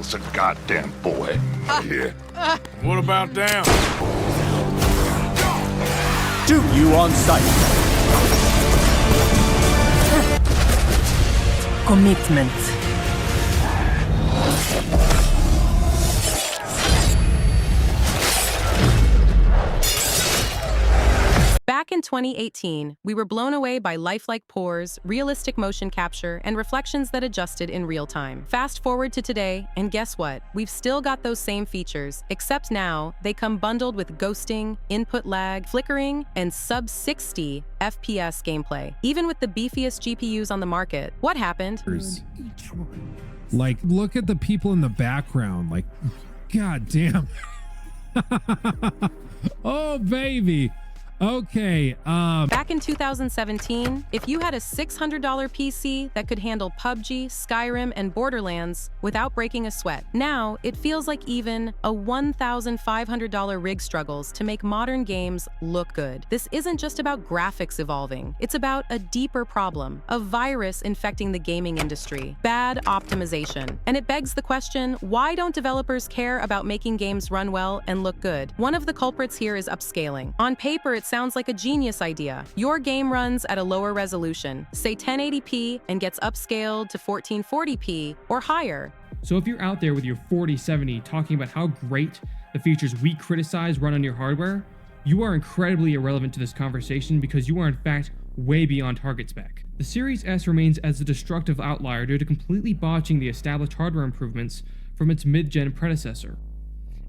steals a goddamn boy. Yeah. What about down? Do you on sight? Commitment. Back in 2018, we were blown away by lifelike pores, realistic motion capture, and reflections that adjusted in real time. Fast forward to today, and guess what? We've still got those same features, except now they come bundled with ghosting, input lag, flickering, and sub-60 FPS gameplay. Even with the beefiest GPUs on the market. What happened? Like, look at the people in the background. Like, god damn. Oh, baby. Okay, Back in 2017, if you had a $600 PC that could handle PUBG, Skyrim, and Borderlands without breaking a sweat, now it feels like even a $1,500 rig struggles to make modern games look good. This isn't just about graphics evolving. It's about a deeper problem, a virus infecting the gaming industry, bad optimization. And it begs the question, why don't developers care about making games run well and look good? One of the culprits here is upscaling. On paper, it sounds like a genius idea. Your game runs at a lower resolution, say 1080p, and gets upscaled to 1440p or higher. So if you're out there with your 4070 talking about how great the features we criticize run on your hardware, you are incredibly irrelevant to this conversation because you are in fact way beyond target spec. The Series S remains as a destructive outlier due to completely botching the established hardware improvements from its mid-gen predecessor.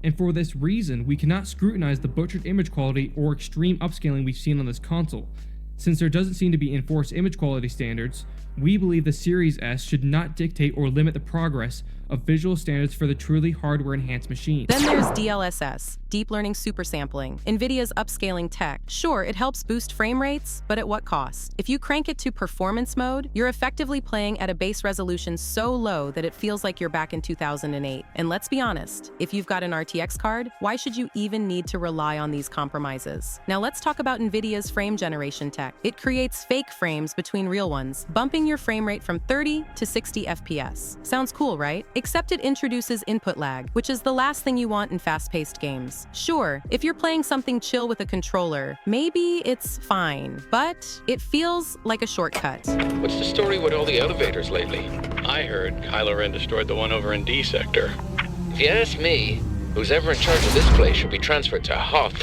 And for this reason, we cannot scrutinize the butchered image quality or extreme upscaling we've seen on this console. Since there doesn't seem to be enforced image quality standards, we believe the Series S should not dictate or limit the progress of visual standards for the truly hardware-enhanced machine. Then there's DLSS, deep learning supersampling, Nvidia's upscaling tech. Sure, it helps boost frame rates, but at what cost? If you crank it to performance mode, you're effectively playing at a base resolution so low that it feels like you're back in 2008. And let's be honest, if you've got an RTX card, why should you even need to rely on these compromises? Now let's talk about Nvidia's frame generation tech. It creates fake frames between real ones, bumping your frame rate from 30 to 60 FPS. Sounds cool, right? Except it introduces input lag, which is the last thing you want in fast-paced games. Sure, if you're playing something chill with a controller, maybe it's fine, but it feels like a shortcut. What's the story with all the elevators lately? I heard Kylo Ren destroyed the one over in D sector. If you ask me, who's ever in charge of this place should be transferred to Hoth.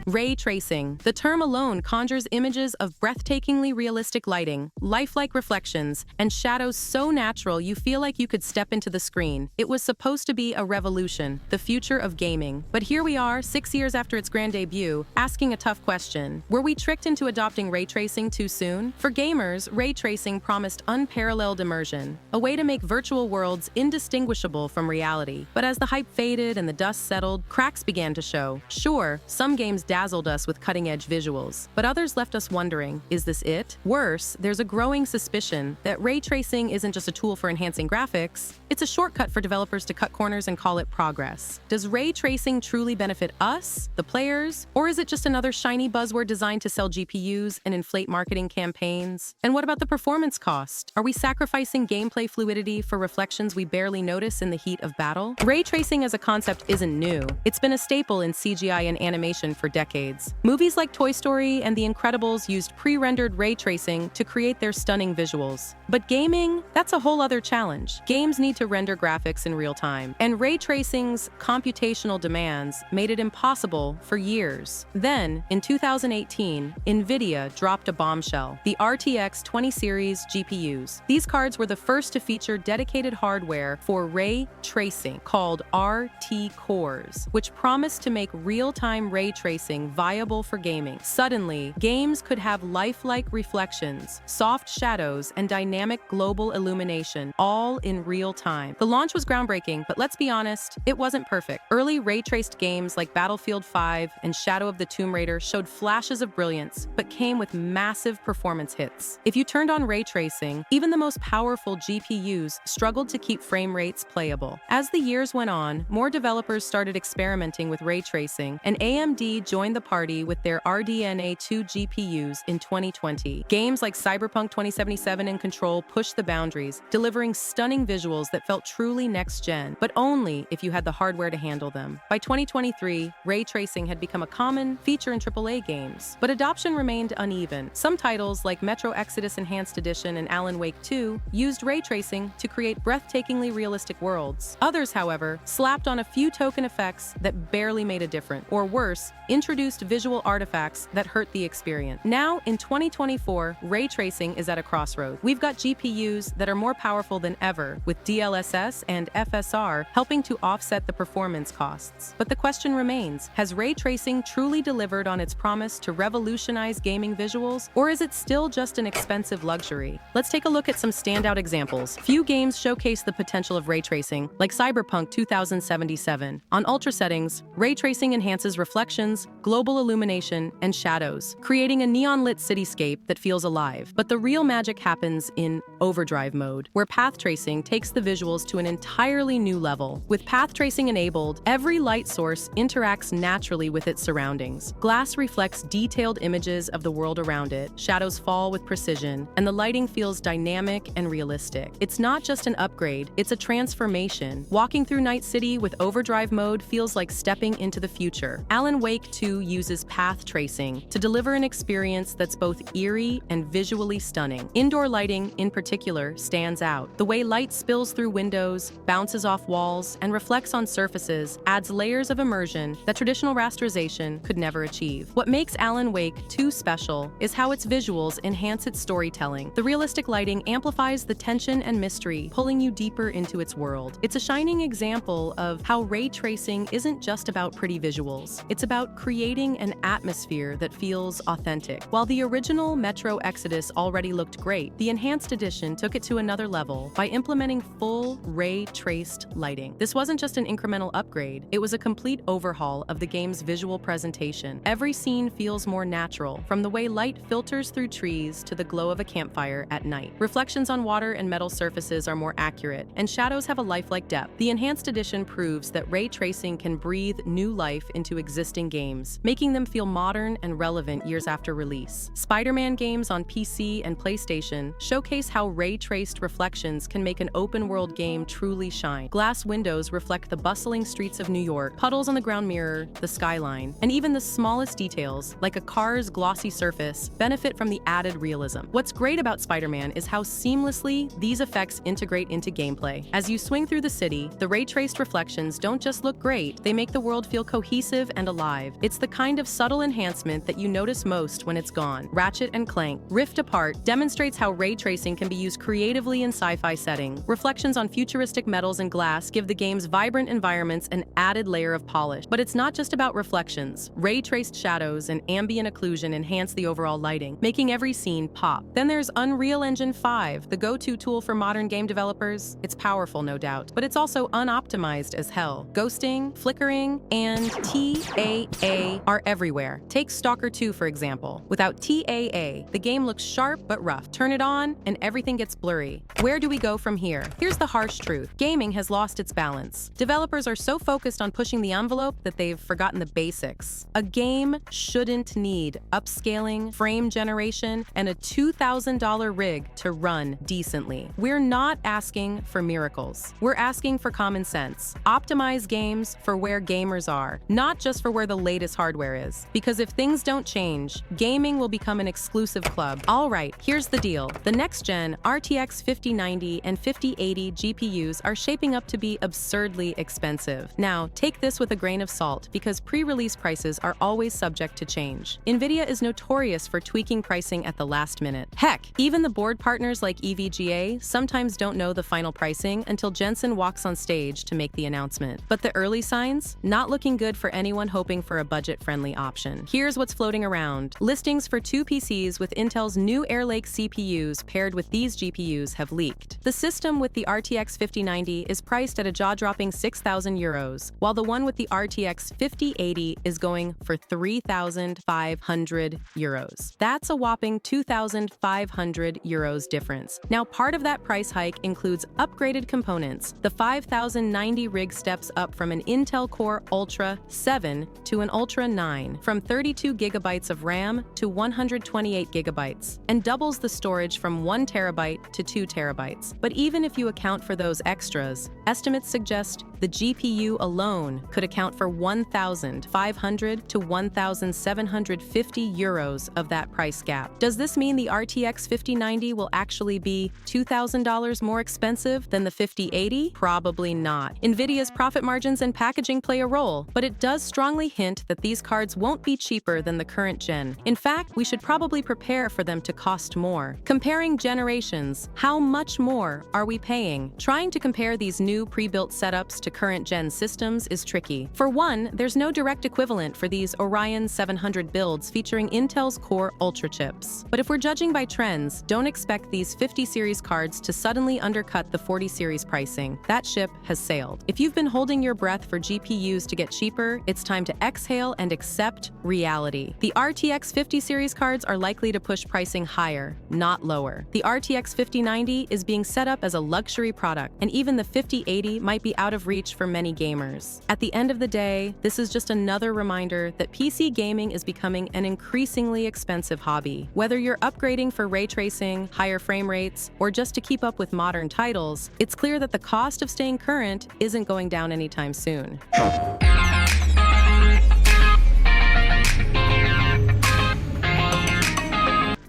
Ray-tracing. The term alone conjures images of breathtakingly realistic lighting, lifelike reflections, and shadows so natural you feel like you could step into the screen. It was supposed to be a revolution, the future of gaming. But here we are, 6 years after its grand debut, asking a tough question. Were we tricked into adopting ray-tracing too soon? For gamers, ray-tracing promised unparalleled immersion, a way to make virtual worlds indistinguishable from reality. But as the hype faded and the dust settled, cracks began to show. Sure, some games dazzled us with cutting-edge visuals, but others left us wondering, is this it? Worse, there's a growing suspicion that ray tracing isn't just a tool for enhancing graphics, it's a shortcut for developers to cut corners and call it progress. Does ray tracing truly benefit us, the players, or is it just another shiny buzzword designed to sell GPUs and inflate marketing campaigns? And what about the performance cost? Are we sacrificing gameplay fluidity for reflections we barely notice in the heat of battle? Ray tracing as a concept isn't new. It's been a staple in CGI and animation for decades. Movies like Toy Story and The Incredibles used pre-rendered ray tracing to create their stunning visuals. But gaming, that's a whole other challenge. Games need to render graphics in real time, and ray tracing's computational demands made it impossible for years. Then, in 2018, Nvidia dropped a bombshell, the RTX 20 series GPUs. These cards were the first to feature dedicated hardware for ray tracing called RT cores, which promised to make real-time ray tracing viable for gaming. Suddenly, games could have lifelike reflections, soft shadows, and dynamic global illumination, all in real time. The launch was groundbreaking, but let's be honest, it wasn't perfect. Early ray-traced games like Battlefield 5 and Shadow of the Tomb Raider showed flashes of brilliance, but came with massive performance hits. If you turned on ray tracing, even the most powerful GPUs struggled to keep frame rates playable. As the years went on, more developers started experimenting with ray tracing, and AMD joined joined the party with their RDNA2 GPUs in 2020. Games like Cyberpunk 2077 and Control pushed the boundaries, delivering stunning visuals that felt truly next-gen, but only if you had the hardware to handle them. By 2023, ray tracing had become a common feature in AAA games, but adoption remained uneven. Some titles, like Metro Exodus Enhanced Edition and Alan Wake 2, used ray tracing to create breathtakingly realistic worlds. Others, however, slapped on a few token effects that barely made a difference, or worse, introduced visual artifacts that hurt the experience. Now, in 2024, ray tracing is at a crossroad. We've got GPUs that are more powerful than ever, with DLSS and FSR helping to offset the performance costs. But the question remains, has ray tracing truly delivered on its promise to revolutionize gaming visuals, or is it still just an expensive luxury? Let's take a look at some standout examples. Few games showcase the potential of ray tracing, like Cyberpunk 2077. On ultra settings, ray tracing enhances reflections, global illumination, and shadows, creating a neon-lit cityscape that feels alive. But the real magic happens in overdrive mode, where path tracing takes the visuals to an entirely new level. With path tracing enabled, every light source interacts naturally with its surroundings. Glass reflects detailed images of the world around it, shadows fall with precision, and the lighting feels dynamic and realistic. It's not just an upgrade, it's a transformation. Walking through Night City with overdrive mode feels like stepping into the future. Alan Wake 2 uses path tracing to deliver an experience that's both eerie and visually stunning. Indoor lighting, in particular, stands out. The way light spills through windows, bounces off walls, and reflects on surfaces adds layers of immersion that traditional rasterization could never achieve. What makes Alan Wake 2 special is how its visuals enhance its storytelling. The realistic lighting amplifies the tension and mystery, pulling you deeper into its world. It's a shining example of how ray tracing isn't just about pretty visuals. It's about creating an atmosphere that feels authentic. While the original Metro Exodus already looked great, the enhanced edition took it to another level by implementing full ray-traced lighting. This wasn't just an incremental upgrade, it was a complete overhaul of the game's visual presentation. Every scene feels more natural, from the way light filters through trees to the glow of a campfire at night. Reflections on water and metal surfaces are more accurate, and shadows have a lifelike depth. The enhanced edition proves that ray tracing can breathe new life into existing games, making them feel modern and relevant years after release. Spider-Man games on PC and PlayStation showcase how ray-traced reflections can make an open-world game truly shine. Glass windows reflect the bustling streets of New York, puddles on the ground mirror the skyline, and even the smallest details, like a car's glossy surface, benefit from the added realism. What's great about Spider-Man is how seamlessly these effects integrate into gameplay. As you swing through the city, the ray-traced reflections don't just look great, they make the world feel cohesive and alive. It's the kind of subtle enhancement that you notice most when it's gone. Ratchet and Clank Rift Apart demonstrates how ray tracing can be used creatively in sci-fi setting. Reflections on futuristic metals and glass give the game's vibrant environments an added layer of polish. But it's not just about reflections. Ray-traced shadows and ambient occlusion enhance the overall lighting, making every scene pop. Then there's Unreal Engine 5, the go-to tool for modern game developers. It's powerful, no doubt, but it's also unoptimized as hell. Ghosting, flickering, and TAA are everywhere. Take Stalker 2, for example. Without TAA, the game looks sharp but rough. Turn it on, and everything gets blurry. Where do we go from here? Here's the harsh truth. Gaming has lost its balance. Developers are so focused on pushing the envelope that they've forgotten the basics. A game shouldn't need upscaling, frame generation, and a $2,000 rig to run decently. We're not asking for miracles. We're asking for common sense. Optimize games for where gamers are, not just for where the latest hardware is. Because if things don't change, gaming will become an exclusive club. All right, here's the deal. The next-gen RTX 5090 and 5080 GPUs are shaping up to be absurdly expensive. Now, take this with a grain of salt, because pre-release prices are always subject to change. Nvidia is notorious for tweaking pricing at the last minute. Heck, even the board partners like EVGA sometimes don't know the final pricing until Jensen walks on stage to make the announcement. But the early signs? Not looking good for anyone hoping for a budget-friendly option. Here's what's floating around. Listings for two PCs with Intel's new Air Lake CPUs paired with these GPUs have leaked. The system with the RTX 5090 is priced at a jaw-dropping €6,000, while the one with the RTX 5080 is going for €3,500. That's a whopping €2,500 difference. Now, part of that price hike includes upgraded components. The 5090 rig steps up from an Intel Core Ultra 7 to an Ultra Ultra 9 from 32 gigabytes of RAM to 128 gigabytes and doubles the storage from 1 terabyte to 2 terabytes. But even if you account for those extras, estimates suggest the GPU alone could account for 1,500 to 1,750 euros of that price gap. Does this mean the RTX 5090 will actually be $2,000 more expensive than the 5080? Probably not. Nvidia's profit margins and packaging play a role, but it does strongly hint that these cards won't be cheaper than the current gen. In fact, we should probably prepare for them to cost more. Comparing generations, how much more are we paying? Trying to compare these new pre-built setups to current gen systems is tricky. For one, there's no direct equivalent for these Orion 700 builds featuring Intel's Core Ultra chips. But if we're judging by trends, don't expect these 50 series cards to suddenly undercut the 40 series pricing. That ship has sailed. If you've been holding your breath for GPUs to get cheaper, it's time to exhale and accept reality. The RTX 50 series cards are likely to push pricing higher, not lower. The RTX 5090 is being set up as a luxury product, and even the 5080 might be out of reach for many gamers. At the end of the day, this is just another reminder that PC gaming is becoming an increasingly expensive hobby. Whether you're upgrading for ray tracing, higher frame rates, or just to keep up with modern titles, it's clear that the cost of staying current isn't going down anytime soon.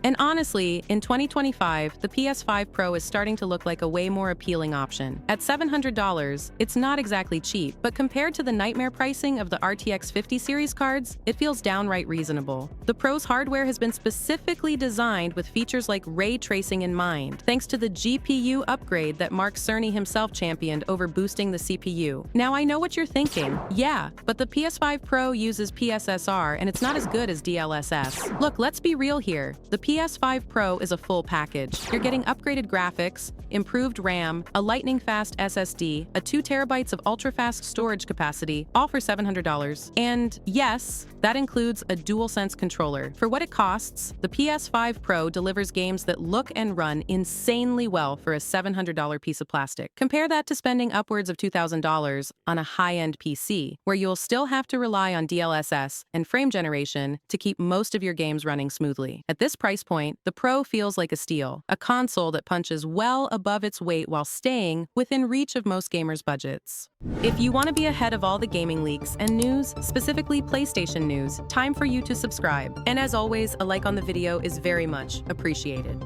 And honestly, in 2025, the PS5 Pro is starting to look like a way more appealing option. At $700, it's not exactly cheap, but compared to the nightmare pricing of the RTX 50 series cards, it feels downright reasonable. The Pro's hardware has been specifically designed with features like ray tracing in mind, thanks to the GPU upgrade that Mark Cerny himself championed over boosting the CPU. Now I know what you're thinking. Yeah, but the PS5 Pro uses PSSR and it's not as good as DLSS. Look, let's be real here. The PS5 Pro is a full package. You're getting upgraded graphics, improved RAM, a lightning-fast SSD, a 2 terabytes of ultra-fast storage capacity, all for $700. And yes, that includes a DualSense controller. For what it costs, the PS5 Pro delivers games that look and run insanely well for a $700 piece of plastic. Compare that to spending upwards of $2,000 on a high-end PC, where you'll still have to rely on DLSS and frame generation to keep most of your games running smoothly. At this price point, the Pro feels like a steal, a console that punches well above its weight while staying within reach of most gamers' budgets. If you want to be ahead of all the gaming leaks and news, specifically PlayStation news, time for you to subscribe. And as always, a like on the video is very much appreciated.